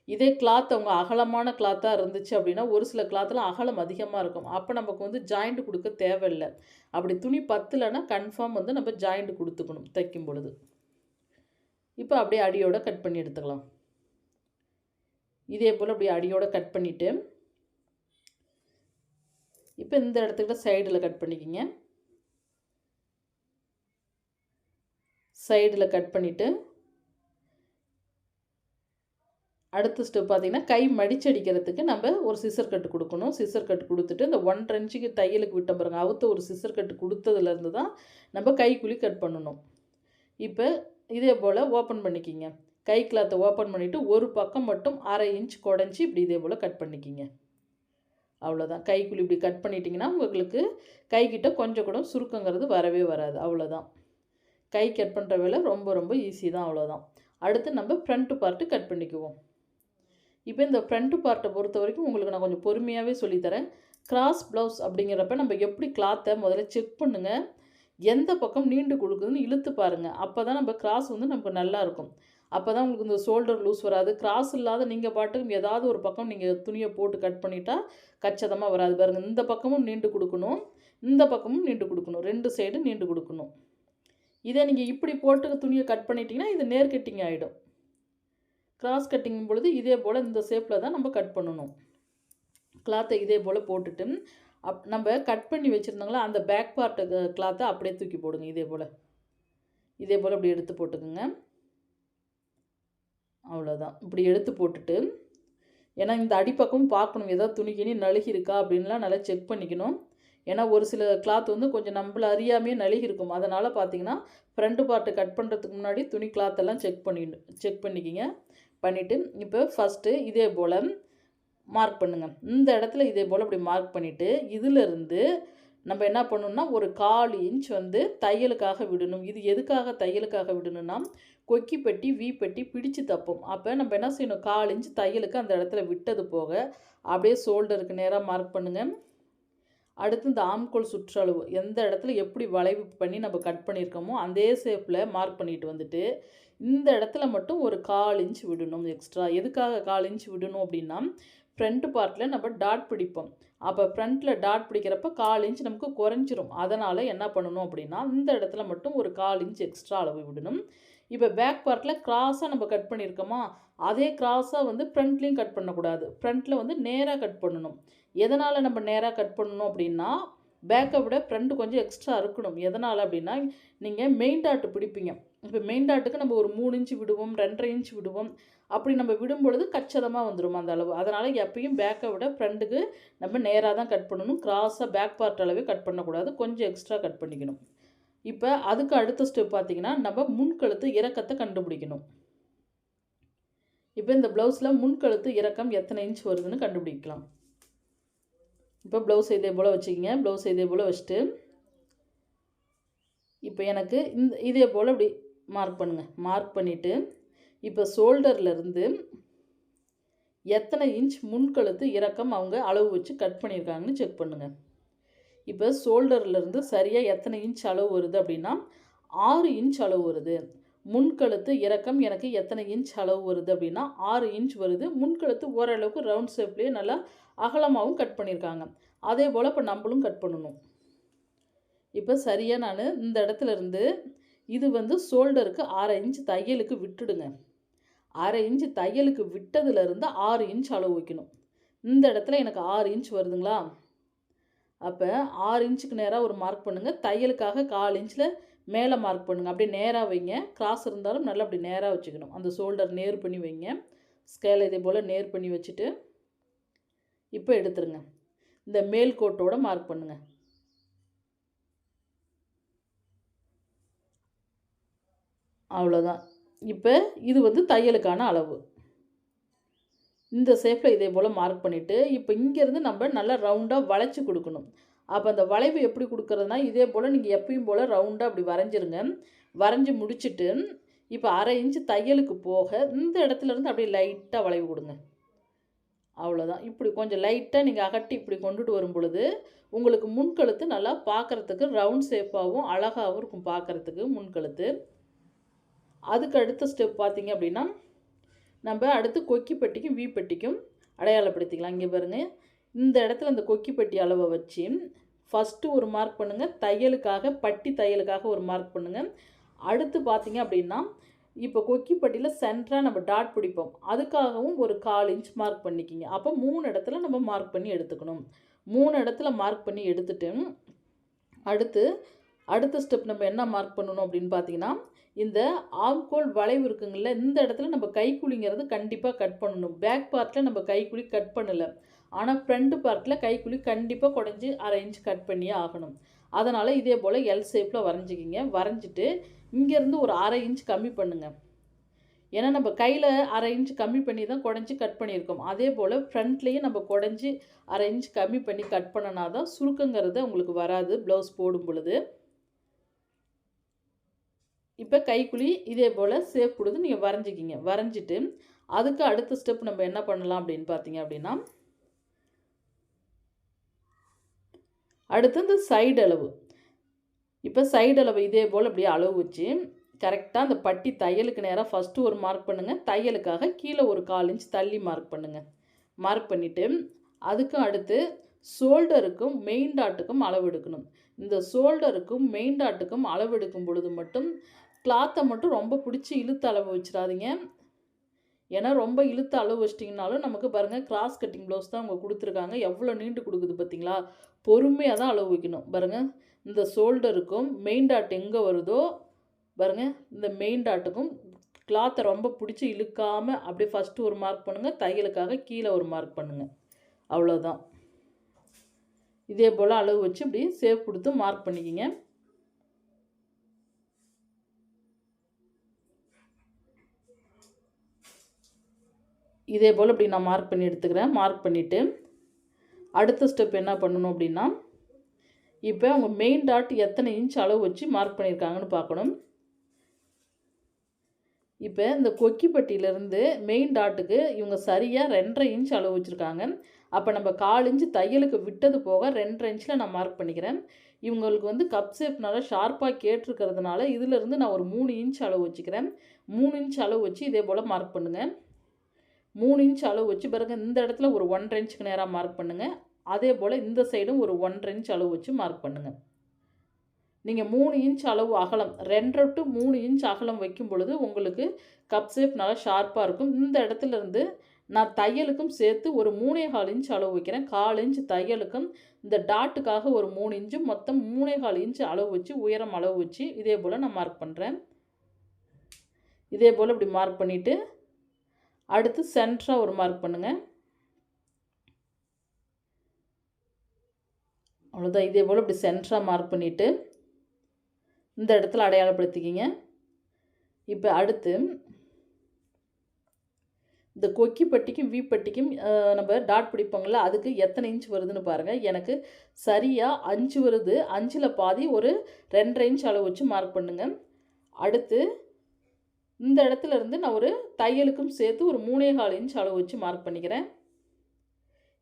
A: இதே கிளாத் அவங்க அகலமான கிளாத்தாக இருந்துச்சு அப்படின்னா ஒரு சில கிளாத்தில் அகலம் அதிகமாக இருக்கும். அப்போ நமக்கு வந்து ஜாயிண்ட் கொடுக்க தேவையில்லை. அப்படி துணி பத்தலைன்னா கன்ஃபார்ம் வந்து நம்ம ஜாயிண்ட் கொடுத்துக்கணும் தைக்கும் பொழுது. இப்போ அப்படியே அடியோடு கட் பண்ணி எடுத்துக்கலாம். இதே போல் அப்படியே அடியோடு கட் பண்ணிவிட்டு இப்போ இந்த இடத்துக்கிட்ட சைடில் கட் பண்ணிக்கிங்க. சைடில் கட் பண்ணிவிட்டு அடுத்த ஸ்டெப் பார்த்திங்கன்னா கை மடிச்சடிக்கிறதுக்கு நம்ம ஒரு சிசர் கட்டு கொடுக்கணும். சிசர் கட்டு கொடுத்துட்டு இந்த 1.5 இன்ச்சுக்கு தையலுக்கு விட்ட பாருங்க அவுத்த ஒரு சிசர் கட்டு கொடுத்ததுலேருந்து தான் நம்ம கைக்குழி கட் பண்ணணும். இப்போ இதே போல் ஓப்பன் பண்ணிக்கிங்க. கை கிளாத்தை ஓப்பன் பண்ணிவிட்டு ஒரு பக்கம் மட்டும் 1/2 இன்ச் குடஞ்சி இப்படி இதே போல் கட் பண்ணிக்கிங்க. அவ்வளோதான். கைக்குழி இப்படி கட் பண்ணிட்டீங்கன்னா, உங்களுக்கு கைக்கிட்ட கொஞ்சம் கூட சுருக்கங்கிறது வரவே வராது. அவ்வளோதான். கை கட் பண்ணுற வேலை ரொம்ப ரொம்ப ஈஸி தான். அவ்வளோதான். அடுத்து நம்ம ஃப்ரண்ட் பார்ட்டு கட் பண்ணிக்குவோம். இப்போ இந்த ஃப்ரண்ட் பார்ட்டை பொறுத்த வரைக்கும் உங்களுக்கு நான் கொஞ்சம் பொறுமையாகவே சொல்லித்தரேன். கிராஸ் ப்ளவுஸ் அப்படிங்கிறப்ப நம்ம எப்படி கிளாத்தை முதல்ல செக் பண்ணுங்கள். எந்த பக்கம் நீண்டு கொடுக்குதுன்னு இழுத்து பாருங்கள். அப்போ தான் நம்ம கிராஸ் வந்து நமக்கு நல்லா இருக்கும். அப்போ தான் உங்களுக்கு இந்த ஷோல்டர் லூஸ் வராது. கிராஸ் இல்லாத நீங்கள் பாட்டுக்கு ஏதாவது ஒரு பக்கம் நீங்கள் துணியை போட்டு கட் பண்ணிட்டா கச்சிதமாக வராது. பாருங்கள், இந்த பக்கமும் நீண்டு கொடுக்கணும், இந்த பக்கமும் நீண்டு கொடுக்கணும், 2 சைடும் நீண்டு கொடுக்கணும். இதே நீங்கள் இப்படி போட்டு துணியை கட் பண்ணிட்டீங்கன்னா இது நேர் கட்டிங் ஆகிடும். கிராஸ் கட்டிங் பொழுது இதே போல் இந்த ஷேப்பில் தான் நம்ம கட் பண்ணணும். கிளாத்தை இதே போல் போட்டுட்டு நம்ம கட் பண்ணி வச்சுருந்தாங்களா அந்த பேக் பார்ட்டு கிளாத்தை அப்படியே தூக்கி போடுங்க. இதே போல் இப்படி எடுத்து போட்டுக்குங்க. அவ்வளோதான். இப்படி எடுத்து போட்டுட்டு, ஏன்னா இந்த அடிப்பக்கம் பார்க்கணும், ஏதாவது துணிக்கினி நழுகி இருக்கா அப்படின்லாம் நல்லா செக் பண்ணிக்கணும். ஏன்னா ஒரு சில கிளாத் வந்து கொஞ்சம் நம்மள அறியாமையே நழுகி இருக்கும். அதனால் பார்த்தீங்கன்னா ஃப்ரண்ட் பார்ட்டு கட் பண்ணுறதுக்கு முன்னாடி துணி கிளாத்தெல்லாம் செக் பண்ணிக்கிங்க. பண்ணிவிட்டு இப்போ ஃபஸ்ட்டு இதே போல் மார்க் பண்ணுங்கள். இந்த இடத்துல இதே போல் இப்படி மார்க் பண்ணிவிட்டு இதிலிருந்து நம்ம என்ன பண்ணணும்னா ஒரு 1/4 இன்ச் வந்து தையலுக்காக விடணும். இது எதுக்காக தையலுக்காக விடணும்னா கொக்கி பெட்டி வி பெட்டி பிடிச்சு தப்போம். அப்போ நம்ம என்ன செய்யணும், 1/4 இன்ச் தையலுக்கு அந்த இடத்துல விட்டது போக அப்படியே ஷோல்டருக்கு நேராக மார்க் பண்ணுங்கள். அடுத்து இந்த ஆம்கோல் சுற்றளவு எந்த இடத்துல எப்படி வளைவு பண்ணி நம்ம கட் பண்ணியிருக்கோமோ அதே ஷேப்பில் மார்க் பண்ணிட்டு வந்துட்டு இந்த இடத்துல மட்டும் ஒரு 1/4 இன்ச் விடணும் எக்ஸ்ட்ரா. எதுக்காக 1/4 இன்ச் விடணும் அப்படின்னா ஃப்ரண்ட் பார்ட்டில் நம்ம டாட் பிடிப்போம். அப்போ ஃப்ரண்ட்டில் டாட் பிடிக்கிறப்ப 1/4 இன்ச் நமக்கு குறைஞ்சிரும். அதனால் என்ன பண்ணணும் அப்படின்னா இந்த இடத்துல மட்டும் ஒரு 1/4 இன்ச் எக்ஸ்ட்ரா அளவு விடணும். இப்போ பேக் பார்ட்டில் கிராஸாக நம்ம கட் பண்ணியிருக்கோமா, அதே கிராஸாக வந்து ஃப்ரண்ட்லேயும் கட் பண்ணக்கூடாது. ஃப்ரண்ட்டில் வந்து நேராக கட் பண்ணணும். எதனால் நம்ம நேராக கட் பண்ணணும் அப்படின்னா பேக்கை விட ஃப்ரண்ட் கொஞ்சம் எக்ஸ்ட்ரா இருக்கணும். எதனால் அப்படின்னா நீங்கள் மெயின் டாட் பிடிப்பீங்க. இப்போ மெயின் டாட்டுக்கு நம்ம ஒரு 3 இன்ச் விடுவோம், 2.5 இன்ச் விடுவோம். அப்படி நம்ம விடும் பொழுது கச்சிதமாக வந்துடும் அந்த அளவு. அதனால் எப்பயும் பேக்கை விட ஃப்ரண்ட்டுக்கு நம்ம நேராக தான் கட் பண்ணணும். கிராஸாக பேக் பார்ட் அளவே கட் பண்ணக்கூடாது. கொஞ்சம் எக்ஸ்ட்ரா கட் பண்ணிக்கணும். இப்போ அதுக்கு அடுத்த ஸ்டெப் பார்த்திங்கன்னா நம்ம முன்கழுத்து இறக்கத்தை கண்டுபிடிக்கணும். இப்போ இந்த ப்ளவுஸில் முன்கழுத்து இறக்கம் எத்தனை இன்ச் வருதுன்னு கண்டுபிடிக்கலாம். இப்போ ப்ளவுஸ் இதே போல் வச்சுக்கிங்க. ப்ளவுஸ் இதே போல் வச்சுட்டு இப்போ எனக்கு இதே போல் இப்படி மார்க் பண்ணுங்கள். மார்க் பண்ணிவிட்டு இப்போ ஷோல்டர்லேருந்து எத்தனை இன்ச் முன்கழுத்து இறக்கம் அவங்க அளவு வச்சு கட் பண்ணியிருக்காங்கன்னு செக் பண்ணுங்கள். இப்போ ஷோல்டர்லேருந்து சரியாக எத்தனை இன்ச் அளவு வருது அப்படின்னா 6 இன்ச் அளவு வருது. முன்கழுத்து இறக்கம் எனக்கு எத்தனை இன்ச் அளவு வருது அப்படின்னா 6 இன்ச் வருது. முன்கழுத்து ஓரளவுக்கு ரவுண்ட் ஷேப்லேயே நல்லா அகலமாகவும் கட் பண்ணியிருக்காங்க. அதே போல் இப்போ நம்மளும் கட் பண்ணணும். இப்போ சரியாக நான் இந்த இடத்துல இருந்து இது வந்து ஷோல்டருக்கு 1/2 இன்ச் தையலுக்கு விட்டுடுங்க. 1/2 இன்ச் தையலுக்கு விட்டதுலேருந்து 6 இன்ச் அளவு வைக்கணும். இந்த இடத்துல எனக்கு 6 இன்ச் வருதுங்களா, அப்போ 6 இன்ச்சுக்கு நேராக ஒரு மார்க் பண்ணுங்கள். தையலுக்காக 1/4 இன்ச்சில் மேலே மார்க் பண்ணுங்கள். அப்படியே நேராக வைங்க. கிராஸ் இருந்தாலும் நல்லா அப்படி நேராக வச்சுக்கணும். அந்த ஷோல்டர் நேர் பண்ணி வைங்க. ஸ்கேலை இதே போல் நேர் பண்ணி வச்சுட்டு இப்போ எடுத்துருங்க. இந்த மேல் கோட்டோட மார்க் பண்ணுங்கள். அவ்வளோதான். இப்போ இது வந்து தையலுக்கான அளவு. இந்த ஷேப்பில் இதே போல் மார்க் பண்ணிவிட்டு இப்போ இங்கேருந்து நம்ம நல்லா ரவுண்டாக வளைச்சி கொடுக்கணும். அப்போ அந்த வளைவு எப்படி கொடுக்குறதுனா இதே போல் நீங்கள் எப்பயும் போல் ரவுண்டாக அப்படி வரைஞ்சிருங்க. வரைஞ்சி முடிச்சுட்டு இப்போ 1/2 இன்ச் தையலுக்கு போக இந்த இடத்துலேருந்து அப்படியே லைட்டாக வளைவு கொடுங்க. அவ்வளோதான். இப்படி கொஞ்சம் லைட்டாக நீங்கள் அகட்டி இப்படி கொண்டுட்டு வரும் பொழுது உங்களுக்கு முன்கழுத்து நல்லா பார்க்குறதுக்கு ரவுண்ட் ஷேப்பாகவும் அழகாகவும் இருக்கும் பார்க்குறதுக்கு முன்கழுத்து. அதுக்கு அடுத்த ஸ்டெப் பார்த்திங்க அப்படின்னா நம்ம அடுத்து கொக்கி பெட்டிக்கும் வி பெட்டிக்கும் அடையாளப்படுத்திக்கலாம். இங்கே பாருங்கள், இந்த இடத்துல இந்த கொக்கி பெட்டி அளவை வச்சு ஃபஸ்ட்டு ஒரு மார்க் பண்ணுங்கள். தையலுக்காக பட்டி தையலுக்காக ஒரு மார்க் பண்ணுங்கள். அடுத்து பார்த்திங்க அப்படின்னா இப்போ கொக்கி பட்டியில் சென்டராக நம்ம டாட் பிடிப்போம். அதுக்காகவும் ஒரு 1/4 இன்ச் மார்க் பண்ணிக்கிங்க. அப்போ 3 இடத்துல நம்ம மார்க் பண்ணி எடுத்துக்கணும். 3 இடத்துல மார்க் பண்ணி எடுத்துட்டு அடுத்த ஸ்டெப் நம்ம என்ன மார்க் பண்ணணும் அப்படின்னு பார்த்தீங்கன்னா இந்த ஆம்கோல் வளைவு இருக்குங்கள்ல, இந்த இடத்துல நம்ம கைக்குழிங்கிறது கண்டிப்பாக கட் பண்ணணும். பேக் பார்ட்டில் நம்ம கைக்குழி கட் பண்ணலை, ஆனால் ஃப்ரண்ட் பார்ட்டில் கைக்குழி கண்டிப்பாக குறைஞ்சி 1/2 இன்ச் கட் பண்ணியே ஆகணும். அதனால் இதே போல் எல் ஷேப்பில் வரைஞ்சிக்கிங்க. வரைஞ்சிட்டு இங்கேருந்து ஒரு 1/2 இன்ச் கம்மி பண்ணுங்கள். ஏன்னா நம்ம கையில் 1/2 இன்ச் கம்மி பண்ணி தான் குடஞ்சி கட் பண்ணியிருக்கோம். அதே போல் ஃப்ரண்ட்லேயும் நம்ம குடஞ்சி 1/2 இன்ச் கம்மி பண்ணி கட் பண்ணனா தான் சுருக்கங்கிறது உங்களுக்கு வராது ப்ளவுஸ் போடும் பொழுது. இப்போ கைக்குழி இதே போல் ஷேப் கொடுத்து நீங்கள் வரைஞ்சிக்கிங்க. வரைஞ்சிட்டு அதுக்கு அடுத்த ஸ்டெப் நம்ம என்ன பண்ணலாம் அப்படின்னு பார்த்தீங்க அப்படின்னா, அடுத்து இந்த சைடு அளவு. இப்போ சைடு அளவு இதே போல் அப்படியே அளவு வச்சு கரெக்டாக அந்த பட்டி தையலுக்கு நேராக ஃபஸ்ட்டு ஒரு மார்க் பண்ணுங்கள். தையலுக்காக கீழே ஒரு 1/4 இன்ச் தள்ளி மார்க் பண்ணுங்கள். மார்க் பண்ணிவிட்டு அதுக்கும் அடுத்து ஷோல்டருக்கும் மெயின் டாட்டுக்கும் அளவு எடுக்கணும். இந்த ஷோல்டருக்கும் மெயின் டாட்டுக்கும் அளவு எடுக்கும் பொழுது மட்டும் கிளாத்தை மட்டும் ரொம்ப பிடிச்சி இழுத்து அளவு வச்சிடாதீங்க. ஏன்னா ரொம்ப இழுத்து அளவு வச்சிட்டிங்கனாலும் நமக்கு பாருங்கள் கிராஸ் கட்டிங் ப்ளவுஸ் தான் அவங்க கொடுத்துருக்காங்க. எவ்வளோ நீண்டு கொடுக்குது பார்த்தீங்களா? பொறுமையாக தான் அளவு வைக்கணும். பாருங்கள் இந்த ஷோல்டருக்கும் மெயின் டாட் எங்கே வருதோ பாருங்கள் இந்த மெயின் டாட்டுக்கும் கிளாத்தை ரொம்ப பிடிச்சி இழுக்காமல் அப்படியே ஃபஸ்ட்டு ஒரு மார்க் பண்ணுங்கள். தையலுக்காக கீழே ஒரு மார்க் பண்ணுங்கள். அவ்வளோதான். இதே போல் அளவு வச்சு இப்படி ஷேப் கொடுத்து மார்க் பண்ணிக்கிங்க. இதே போல் இப்படி நான் மார்க் பண்ணி எடுத்துக்கிறேன். மார்க் பண்ணிவிட்டு அடுத்த ஸ்டெப் என்ன பண்ணணும் அப்படின்னா, இப்போ அவங்க மெயின் டாட் எத்தனை இன்ச் அளவு வச்சு மார்க் பண்ணியிருக்காங்கன்னு பார்க்கணும். இப்போ இந்த கொக்கிப்பட்டியிலேருந்து மெயின் டாட்டுக்கு இவங்க சரியாக 2.5 இன்ச் அளவு வச்சுருக்காங்க. அப்போ நம்ம 1/4 இன்ச்சு தையலுக்கு விட்டது போக 2.5 இன்ச்சில் நான் மார்க் பண்ணிக்கிறேன். இவங்களுக்கு வந்து கப் ஷேப்னால ஷார்ப்பாக கேட்டிருக்கிறதுனால இதிலேருந்து நான் ஒரு 3 இன்ச் அளவு வச்சுக்கிறேன். 3 இன்ச் அளவு வச்சு இதே போல் மார்க் பண்ணுங்கள். 3 இன்ச் அளவு வச்சு பிறகு இந்த இடத்துல ஒரு 1.5 இன்ச்சுக்கு நேராக மார்க் பண்ணுங்கள். அதே போல் இந்த சைடும் ஒரு 1.5 இன்ச் அளவு வச்சு மார்க் பண்ணுங்கள். நீங்கள் 3 இன்ச் அளவு அகலம் 2 to 3 இன்ச் அகலம் வைக்கும் பொழுது உங்களுக்கு கப் ஷேப் நல்லா ஷார்ப்பாக இருக்கும். இந்த இடத்துலேருந்து நான் தையலுக்கும் சேர்த்து ஒரு 3.25 இன்ச் அளவு வைக்கிறேன். 1/4 இன்ச் தையலுக்கும் இந்த டாட்டுக்காக ஒரு 3 இன்ச்சு மொத்தம் 3.25 இன்ச் அளவு வச்சு உயரம் அளவு வச்சு இதே போல் நான் மார்க் பண்ணுறேன். இதே போல் இப்படி மார்க் பண்ணிவிட்டு அடுத்து சென்டராக ஒரு மார்க் பண்ணுங்கள். அவ்வளோதான். இதே போல் இப்படி சென்டராக மார்க் பண்ணிவிட்டு இந்த இடத்துல அடையாளப்படுத்திக்கிங்க. இப்போ அடுத்து இந்த கொக்கி பட்டிக்கும் வீப்பட்டிக்கும் நம்ம டாட் பிடிப்போங்கள அதுக்கு எத்தனை இன்ச் வருதுன்னு பாருங்கள். எனக்கு சரியாக 5 வருது. 5ல் பாதி ஒரு 2.5 இன்ச் அளவு வச்சு மார்க் பண்ணுங்கள். அடுத்து இந்த இடத்துல இருந்து நான் ஒரு தையலுக்கும் சேர்த்து ஒரு 3.25 இன்ச் அளவு வச்சு மார்க் பண்ணிக்கிறேன்.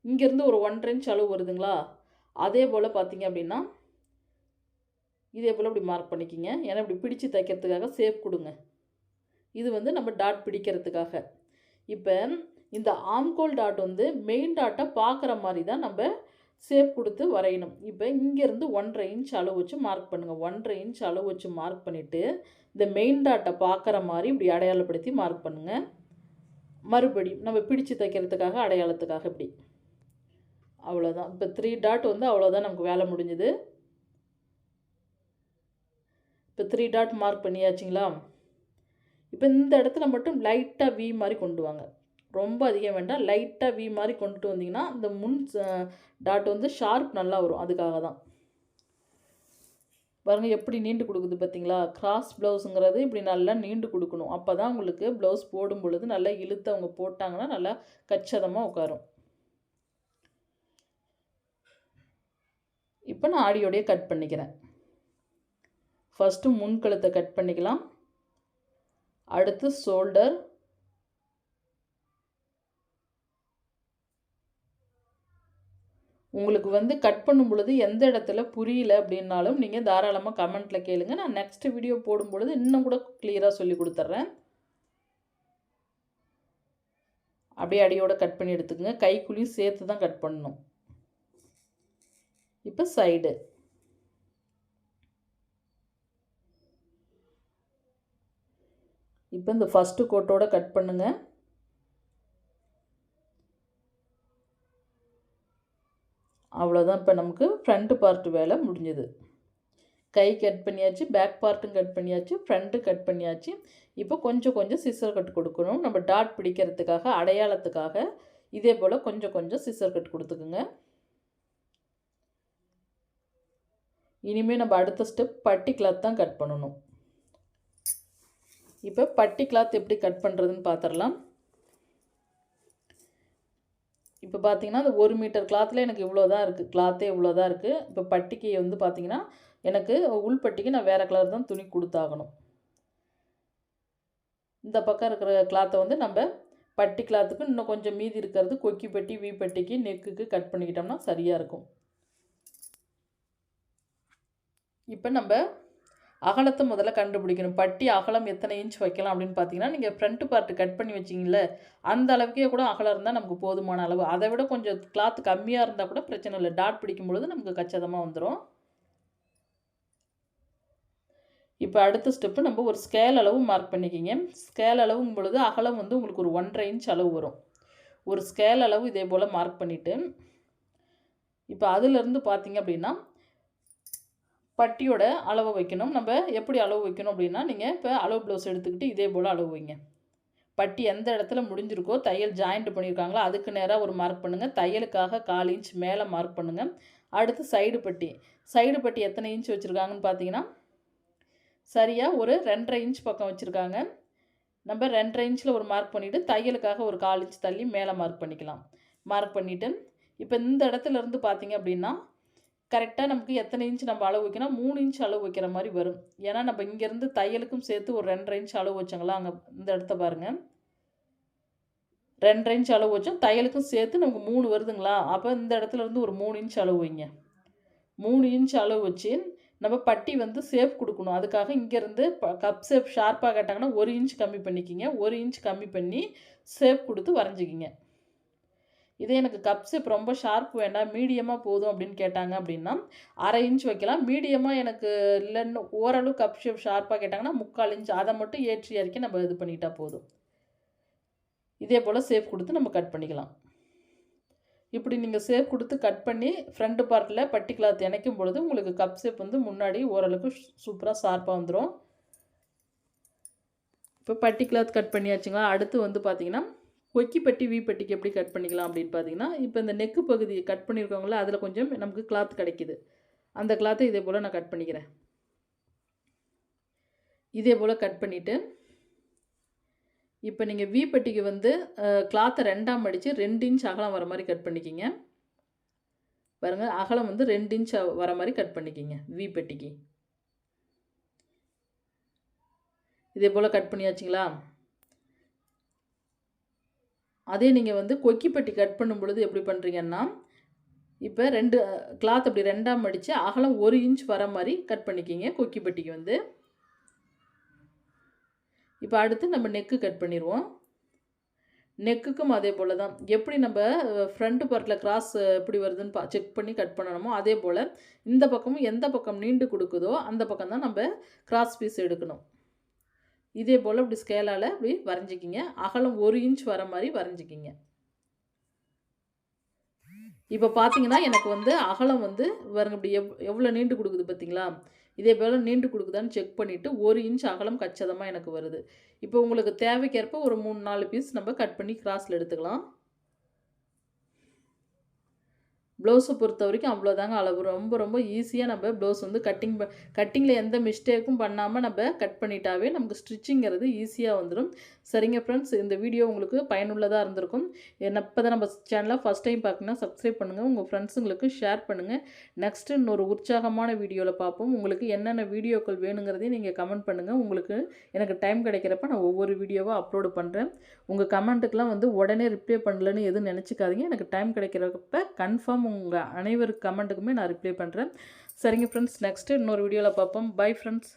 A: இங்கேருந்து ஒரு 1.5 இன்ச் அளவு வருதுங்களா? அதே போல் பார்த்தீங்க அப்படின்னா இதே போல் இப்படி மார்க் பண்ணிக்கிங்க. ஏன்னா இப்படி பிடிச்சு தைக்கிறதுக்காக ஷேப் கொடுங்க. இது வந்து நம்ம டாட் பிடிக்கிறதுக்காக. இப்போ இந்த ஆம்கோல் டாட் வந்து மெயின் டாட்டை பார்க்குற மாதிரி தான் நம்ம ஷேப் கொடுத்து வரையணும். இப்போ இங்கேருந்து 1.5 இன்ச் அளவு வச்சு மார்க் பண்ணுங்கள். 1.5 இன்ச் அளவு வச்சு மார்க் பண்ணிவிட்டு இந்த மெயின் டாட்டை பார்க்குற மாதிரி இப்படி அடையாளப்படுத்தி மார்க் பண்ணுங்கள். மறுபடியும் நம்ம பிடிச்சு தைக்கிறதுக்காக அடையாளத்துக்காக இப்படி. அவ்வளோதான். இப்போ 3 டாட் வந்து அவ்வளோதான், நமக்கு வேலை முடிஞ்சுது. இப்போ 3 டாட் மார்க் பண்ணியாச்சுங்களா? இப்போ இந்த இடத்துல மட்டும் லைட்டாக வி மாதிரி கொண்டு வாங்க. ரொம்ப அதிகம் வேண்டாம். லைட்டாக வி மாதிரி கொண்டுட்டு வந்தீங்கன்னா இந்த முன் டாட் வந்து ஷார்ப் நல்லா வரும். அதுக்காக தான். பாருங்கள் எப்படி நீண்டு கொடுக்குது பார்த்தீங்களா? கிராஸ் ப்ளவுஸுங்கிறது இப்படி நல்லா நீண்டு கொடுக்கணும். அப்போ தான் உங்களுக்கு ப்ளவுஸ் போடும் பொழுது நல்லா இழுத்து அவங்க போட்டாங்கன்னா நல்லா கச்சிதமாக உட்காரும். இப்போ நான் ஆடியோடையே கட் பண்ணிக்கிறேன். ஃபஸ்ட்டு முன்கழுத்தை கட் பண்ணிக்கலாம். அடுத்து ஷோல்டர், உங்களுக்கு வந்து கட் பண்ணும் பொழுது எந்த இடத்துல புரியல அப்படின்னாலும் நீங்கள் தாராளமாக கமெண்ட்டில் கேளுங்க. நான் நெக்ஸ்ட் வீடியோ போடும் பொழுது இன்னும் கூட கிளியராக சொல்லி கொடுத்துட்றேன். அப்படியே அடியோட கட் பண்ணி எடுத்துக்கங்க. கைக்குழியும் சேர்த்து தான் கட் பண்ணணும். இப்போ சைடு, இப்போ இந்த ஃபஸ்ட்டு கோட்டோட கட் பண்ணுங்கள். அவ்வளோதான். இப்போ நமக்கு ஃப்ரண்ட் பார்ட் வேலை முடிஞ்சது. கை கட் பண்ணியாச்சு, பேக் பார்ட்டும் கட் பண்ணியாச்சு, ஃப்ரண்ட்டு கட் பண்ணியாச்சு. இப்போ கொஞ்சம் கொஞ்சம் சிசர் கட் கொடுக்கணும். நம்ம டாட் பிடிக்கிறதுக்காக அடையாளத்துக்காக இதே போல் கொஞ்சம் கொஞ்சம் சிசர் கட் கொடுத்துக்குங்க. இனிமேல் நம்ம அடுத்த ஸ்டெப் பட்டி கிளாத் தான் கட் பண்ணணும். இப்போ பட்டி கிளாத் எப்படி கட் பண்ணுறதுன்னு பார்த்துடலாம். இப்போ பார்த்தீங்கன்னா அந்த 1 மீட்டர் கிளாத்தில் எனக்கு இவ்வளோ தான் இருக்குது, கிளாத்தே இவ்வளோ தான் இருக்குது. இப்போ பட்டிக்கு வந்து பார்த்தீங்கன்னா எனக்கு உள் பட்டிக்கு நான் வேறு கலர் தான் துணி கொடுத்தாகணும். இந்த பக்கம் இருக்கிற கிளாத்தை வந்து நம்ம பட்டி கிளாத்துக்கு இன்னும் கொஞ்சம் மீதி இருக்கிறது கொக்கி பட்டி, வி பட்டிக்கு, நெக்குக்கு கட் பண்ணிக்கிட்டோம்னா சரியாக இருக்கும். இப்போ நம்ம அகலத்தை முதல்ல கண்டுபிடிக்கணும். பட்டி அகலம் எத்தனை இன்ச் வைக்கலாம் அப்படின்னு பார்த்தீங்கன்னா, நீங்கள் ஃப்ரண்ட் பார்ட் கட் பண்ணி வச்சிங்களே அந்த அளவுக்கே கூட அகலம் இருந்தால் நமக்கு போதுமான அளவு. அதை விட கொஞ்சம் கிளாத் கம்மியாக இருந்தால் கூட பிரச்சனை இல்லை. டாட் பிடிக்கும் பொழுது நமக்கு கச்சிதமாக வந்துடும். இப்போ அடுத்த ஸ்டெப்பு நம்ம ஒரு ஸ்கேல் அளவு மார்க் பண்ணிக்கிங்க. ஸ்கேல் அளவுங்கும் பொழுது அகலம் வந்து உங்களுக்கு ஒரு 1.5 இன்ச் அளவு வரும். ஒரு ஸ்கேல் அளவு இதே போல் மார்க் பண்ணிவிட்டு இப்போ அதிலிருந்து பார்த்தீங்க அப்படின்னா பட்டியோட அளவை வைக்கணும். நம்ம எப்படி அளவு வைக்கணும் அப்படின்னா, நீங்கள் இப்போ அளவு ப்ளவுஸ் எடுத்துக்கிட்டு இதே போல் அளவு வைங்க. பட்டி எந்த இடத்துல முடிஞ்சிருக்கோ, தையல் ஜாயிண்ட் பண்ணியிருக்காங்களோ அதுக்கு நேராக ஒரு மார்க் பண்ணுங்கள். தையலுக்காக 1/4 இன்ச் மேலே மார்க் பண்ணுங்கள். அடுத்து சைடு பட்டி. சைடு பட்டி எத்தனை இன்ச் வச்சுருக்காங்கன்னு பார்த்தீங்கன்னா, சரியாக ஒரு 2.5 இன்ச் பக்கம் வச்சுருக்காங்க. நம்ம 2.5 இன்ச்சில் ஒரு மார்க் பண்ணிவிட்டு தையலுக்காக ஒரு 1/4 இன்ச் தள்ளி மேலே மார்க் பண்ணிக்கலாம். மார்க் பண்ணிவிட்டு இப்போ இந்த இடத்துல இருந்து பார்த்தீங்க அப்படின்னா கரெக்டாக நமக்கு எத்தனை இன்ச் நம்ம அளவு வைக்கணும், 3 இன்ச் அளவு வைக்கிற மாதிரி வரும். ஏன்னா நம்ம இங்கேருந்து தையலுக்கும் சேர்த்து ஒரு 2.5 இன்ச் அளவு வச்சோங்களா, அங்கே இந்த இடத்த பாருங்கள். 2.5 இன்ச் அளவு வச்சோம், தையலுக்கும் சேர்த்து நமக்கு 3 வருதுங்களா, அப்போ இந்த இடத்துல இருந்து ஒரு 3 இன்ச் அளவு வைங்க. 3 இன்ச் அளவு வச்சு நம்ம பட்டி வந்து ஷேப் கொடுக்கணும். அதுக்காக இங்கேருந்து கப் ஷேப் ஷார்ப்பாக கேட்டாங்கன்னா 1 இன்ச் கம்மி பண்ணிக்கிங்க. 1 இன்ச் கம்மி பண்ணி ஷேப் கொடுத்து வரைஞ்சிக்கிங்க. இதே எனக்கு கப் ஷேப் ரொம்ப ஷார்ப் வேண்டாம், மீடியமாக போதும் அப்படின்னு கேட்டாங்க அப்படின்னா 1/2 இன்ச் வைக்கலாம். மீடியமாக எனக்கு இல்லைன்னு ஓரளவு கப் ஷேப் ஷார்ப்பாக கேட்டாங்கன்னா 3/4 இன்ச், அதை மட்டும் ஏற்றி இறக்கி நம்ம இது பண்ணிட்டா போதும். இதே போல் ஷேப் கொடுத்து நம்ம கட் பண்ணிக்கலாம். இப்படி நீங்கள் ஷேப் கொடுத்து கட் பண்ணி ஃப்ரண்ட் பார்ட்டில் பட்டி கிளாத் இணைக்கும் பொழுது உங்களுக்கு கப் ஷேப் வந்து முன்னாடி ஓரளவுக்கு சூப்பராக ஷார்ப்பாக வந்துடும். இப்போ பட்டி கிளாத் கட் பண்ணியாச்சுங்களா. அடுத்து வந்து பார்த்திங்கன்னா கொக்கி பட்டி, வி பட்டிக்கு எப்படி கட் பண்ணிக்கலாம் அப்படின்னு பார்த்தீங்கன்னா, இப்போ இந்த நெக்கு பகுதியை கட் பண்ணியிருக்கோங்களா, அதில் கொஞ்சம் நமக்கு கிளாத் கிடைக்கிது. அந்த கிளாத்தை இதே போல் நான் கட் பண்ணிக்கிறேன். இதே போல் கட் பண்ணிவிட்டு இப்போ நீங்கள் வி பட்டிக்கு வந்து கிளாத்தை 2ஆக மடித்து 2 இன்ச் அகலம் வர மாதிரி கட் பண்ணிக்கிங்க. பாருங்கள், அகலம் வந்து 2 இன்ச் வர மாதிரி கட் பண்ணிக்கிங்க வி பட்டிக்கு. இதே போல் கட் பண்ணியாச்சுங்களா. அதே நீங்கள் வந்து கொக்கி பட்டி கட் பண்ணும் பொழுது எப்படி பண்ணுறீங்கன்னா, இப்போ 2 கிளாத் அப்படி 2ஆக மடித்து அகலம் 1 இன்ச் வர மாதிரி கட் பண்ணிக்கிங்க கொக்கி பட்டிக்கு வந்து. இப்போ அடுத்து நம்ம நெக்கு கட் பண்ணிடுவோம். நெக்குக்கும் அதே போல் தான். எப்படி நம்ம ஃப்ரண்ட் பார்ட்டில் கிராஸ் எப்படி வருதுன்னு செக் பண்ணி கட் பண்ணணுமோ அதே போல் இந்த பக்கமும் எந்த பக்கம் நீண்டு கொடுக்குதோ அந்த பக்கம் தான் நம்ம கிராஸ் பீஸ் எடுக்கணும். இதே போல் இப்படி ஸ்கேலால் இப்படி வரைஞ்சிக்கிங்க. அகலம் 1 இன்ச் வர மாதிரி வரைஞ்சிக்கிங்க. இப்போ பார்த்தீங்கன்னா எனக்கு வந்து அகலம் வந்து பாருங்க இப்படி எவ்வளோ நீண்டு கொடுக்குது பார்த்தீங்களா. இதே போல் நீண்டு கொடுக்குதான்னு செக் பண்ணிவிட்டு 1 இன்ச் அகலம் கச்சிதமாக எனக்கு வருது. இப்போ உங்களுக்கு தேவைக்கேற்ப ஒரு 3-4 பீஸ் நம்ம கட் பண்ணி கிராஸில் எடுத்துக்கலாம். ப்ளவுஸை பொறுத்த வரைக்கும் அவ்வளோதாங்க அளவு. ரொம்ப ரொம்ப ஈஸியாக நம்ம ப்ளவுஸ் வந்து கட்டிங்கில் எந்த மிஸ்டேக்கும் பண்ணாமல் நம்ம கட் பண்ணிட்டாவே நமக்கு ஸ்டிச்சிங்கிறது ஈஸியாக வந்துடும். சரிங்க ஃப்ரெண்ட்ஸ், இந்த வீடியோ உங்களுக்கு பயனுள்ளதாக இருந்திருக்கும். இப்போ தான் நம்ம சேனலை ஃபஸ்ட் டைம் பார்க்கணுன்னா சப்ஸ்கிரைப் பண்ணுங்கள், உங்கள் ஃப்ரெண்ட்ஸுங்களுக்கு ஷேர் பண்ணுங்கள். நெக்ஸ்ட்டு இன்னொரு உற்சாகமான வீடியோவில் பார்ப்போம். உங்களுக்கு என்னென்ன வீடியோக்கள் வேணுங்கிறதையும் நீங்கள் கமெண்ட் பண்ணுங்கள். உங்களுக்கு எனக்கு டைம் கிடைக்கிறப்ப நான் ஒவ்வொரு வீடியோவாக அப்லோடு பண்ணுறேன். உங்கள் கமெண்ட்டுக்கெலாம் வந்து உடனே ரிப்ளை பண்ணலன்னு எதுவும் நினச்சிக்காதீங்க. எனக்கு டைம் கிடைக்கிறப்ப கன்ஃபார்ம் உங்கள் அனைவருக்கு கமெண்ட்டுக்குமே நான் ரிப்ளை பண்ணுறேன். சரிங்க ஃப்ரெண்ட்ஸ், நெக்ஸ்ட்டு இன்னொரு வீடியோவில் பார்ப்போம். Bye friends.